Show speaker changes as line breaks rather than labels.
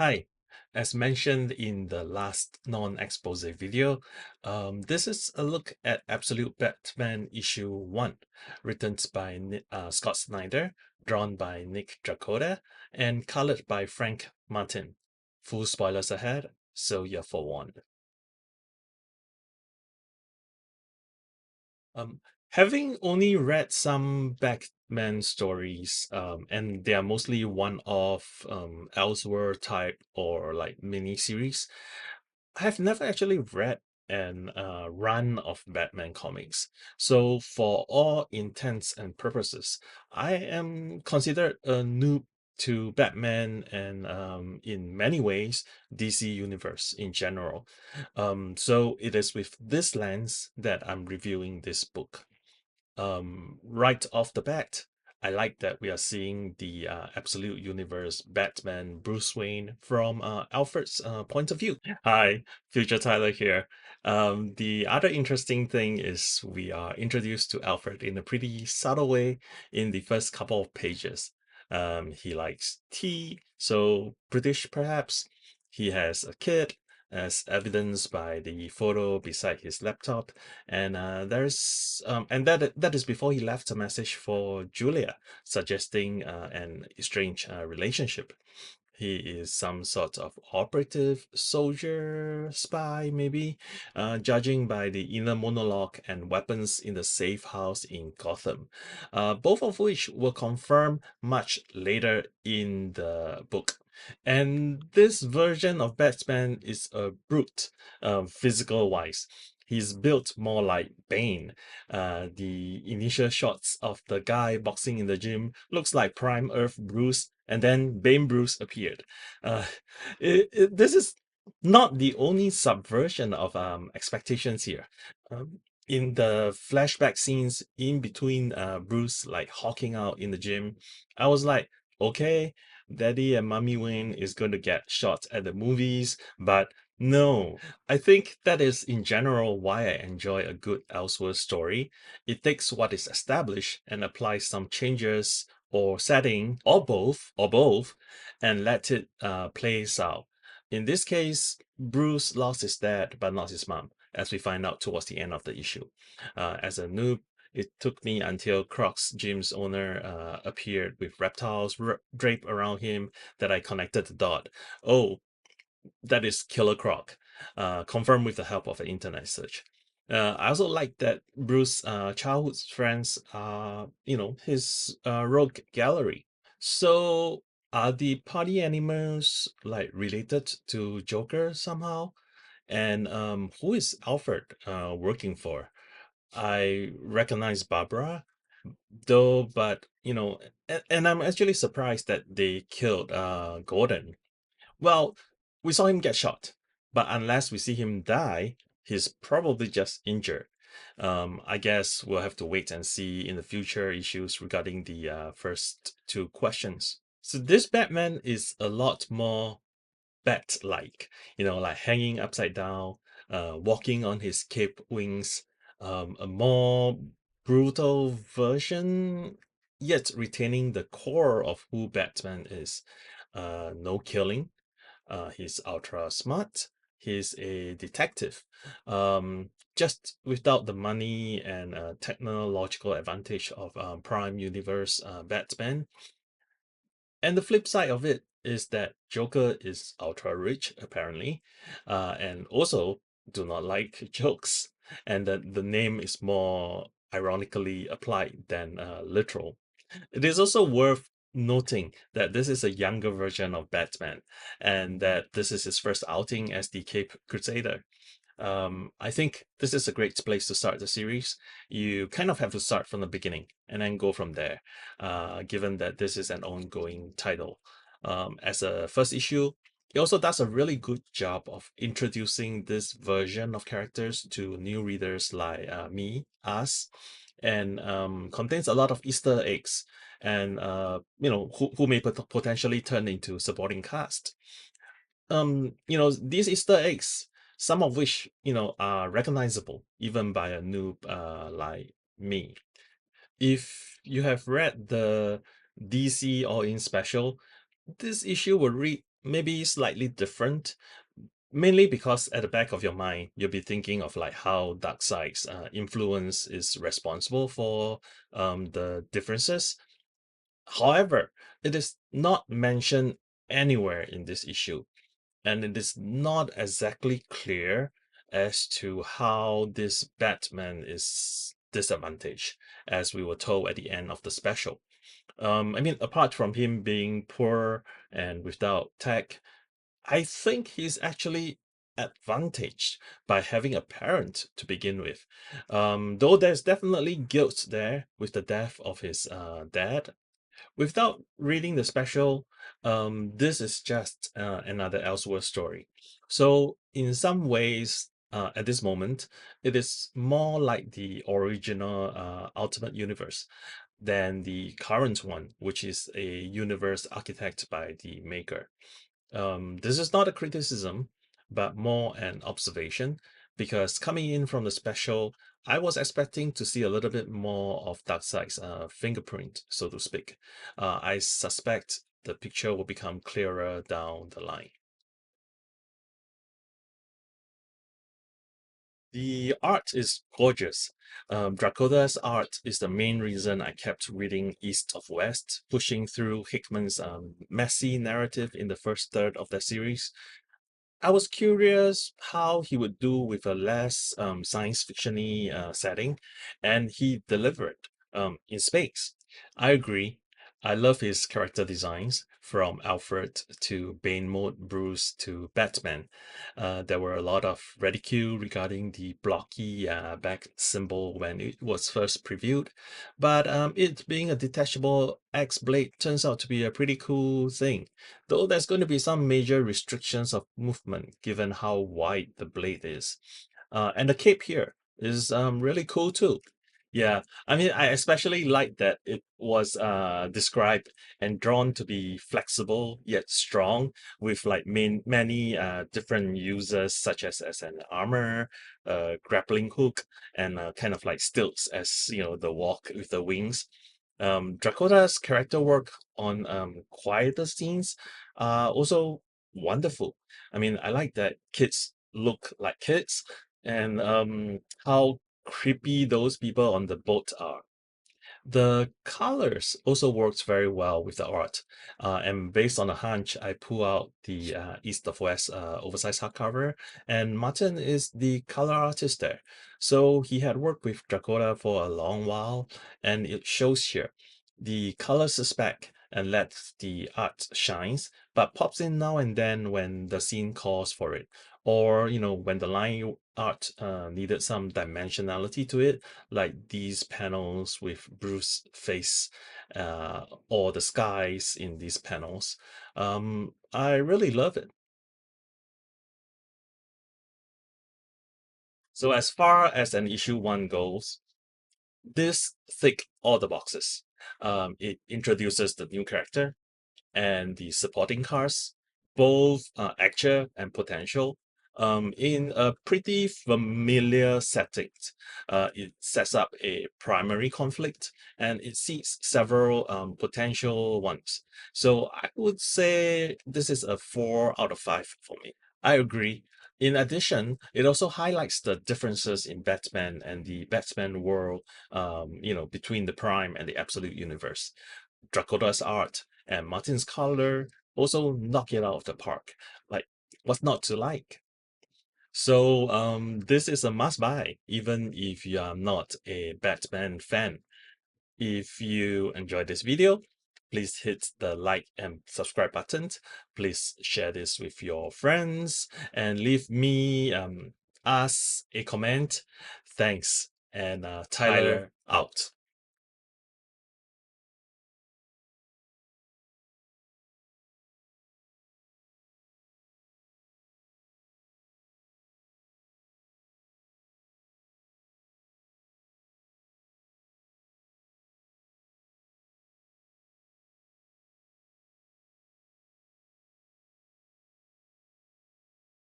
Hi, as mentioned in the last non-expose video, this is a look at Absolute Batman issue 1, written by Scott Snyder, drawn by Nick Dragotta, and colored by Frank Martin. Full spoilers ahead, so you're forewarned. Um, Having only read some Batman stories, and they are mostly one-off, Elseworld type or like mini-series, I have never actually read an run of Batman comics. So for all intents and purposes, I am considered a noob to Batman and in many ways DC universe in general. So it is with this lens that I'm reviewing this book. Right off the bat, I like that we are seeing the Absolute Universe Batman Bruce Wayne from Alfred's point of view. Hi, Future Tyler here. The other interesting thing is we are introduced to Alfred in a pretty subtle way in the first couple of pages. He likes tea, so British perhaps. He has a kid, as evidenced by the photo beside his laptop, and that is before he left a message for Julia, suggesting an strange relationship. He is some sort of operative, soldier, spy, maybe, judging by the inner monologue and weapons in the safe house in Gotham, both of which were confirmed much later in the book. And this version of Batman is a brute, physical wise. He's built more like Bane. The initial shots of the guy boxing in the gym looks like Prime Earth Bruce, and then Bane Bruce appeared. Uh, this is not the only subversion of expectations here. In the flashback scenes in between Bruce like hawking out in the gym, I was like, okay, Daddy and Mommy Wayne is going to get shot at the movies, but no. I think that is in general why I enjoy a good Elseworld story. It takes what is established and applies some changes or setting or both and let it plays out. In this case, Bruce lost his dad but not his mom, as we find out towards the end of the issue. As a noob, it took me until Croc's gym's owner appeared with reptiles draped around him that I connected the dot. Oh, that is Killer Croc, confirmed with the help of an internet search. I also like that Bruce's childhood friends are, his rogue gallery. So, are the party animals like related to Joker somehow? And who is Alfred working for? I recognize Barbara, though, but and I'm actually surprised that they killed Gordon. Well, we saw him get shot, but unless we see him die, he's probably just injured. I guess we'll have to wait and see in the future issues regarding the first two questions. So this Batman is a lot more bat-like, like hanging upside down, walking on his cape wings, a more brutal version, yet retaining the core of who Batman is. No killing, he's ultra smart. He's a detective. Just without the money and technological advantage of Prime Universe Batman. And the flip side of it is that Joker is ultra rich, apparently, and also do not like jokes. And that the name is more ironically applied than literal. It is also worth noting that this is a younger version of Batman, and that this is his first outing as the Cape Crusader. I think this is a great place to start the series. You kind of have to start from the beginning and then go from there, given that this is an ongoing title. As a first issue, it also does a really good job of introducing this version of characters to new readers like me, us, and contains a lot of Easter eggs and who may potentially turn into supporting cast. These Easter eggs, some of which are recognizable even by a noob like me. If you have read the DC All In special, this issue will read maybe slightly different, mainly because at the back of your mind, you'll be thinking of like how Darkseid's influence is responsible for the differences. However, it is not mentioned anywhere in this issue, and it is not exactly clear as to how this Batman is disadvantaged, as we were told at the end of the special. I mean, apart from him being poor and without tech, I think he's actually advantaged by having a parent to begin with. Though there's definitely guilt there with the death of his dad. Without reading the special, this is just another Elseworld story. So, in some ways, at this moment, it is more like the original Ultimate Universe than the current one, which is a universe architect by the maker. This is not a criticism, but more an observation, because coming in from the special, I was expecting to see a little bit more of Darkseid's fingerprint, so to speak. I suspect the picture will become clearer down the line. The art is gorgeous. Dracoda's art is the main reason I kept reading East of West, pushing through Hickman's messy narrative in the first third of the series. I was curious how he would do with a less science fictiony setting, and he delivered in space. I agree. I love his character designs from Alfred to Bane mode Bruce to Batman. There were a lot of ridicule regarding the blocky back symbol when it was first previewed, but it being a detachable X blade turns out to be a pretty cool thing. Though there's going to be some major restrictions of movement given how wide the blade is. And the cape here is really cool too. Yeah, I mean, I especially like that it was described and drawn to be flexible yet strong, with like many different uses such as an armor, grappling hook, and kind of like stilts as you know the walk with the wings. Dracota's character work on quieter scenes are also wonderful. I mean, I like that kids look like kids and how creepy those people on the boat are. The colors also works very well with the art. And based on a hunch, I pull out the East of West oversized hardcover, and Martin is the color artist there. So he had worked with Dracotta for a long while, and it shows here. The colors is back and lets the art shines, but pops in now and then when the scene calls for it. Or, you know, when the line art needed some dimensionality to it, like these panels with Bruce face or the skies in these panels. I really love it. So as far as an issue one goes, this tick all the boxes. It introduces the new character and the supporting cast, both actual and potential, in a pretty familiar setting. It sets up a primary conflict and it sees several potential ones. So I would say this is a 4 out of 5 for me. I agree. In addition, it also highlights the differences in Batman and the Batman world, between the Prime and the Absolute Universe. Dracoda's art and Martin's color also knock it out of the park. Like, what's not to like? So, this is a must buy, even if you are not a Batman fan. If you enjoyed this video, please hit the like and subscribe buttons. Please share this with your friends and leave me us a comment. Thanks, and Tyler out.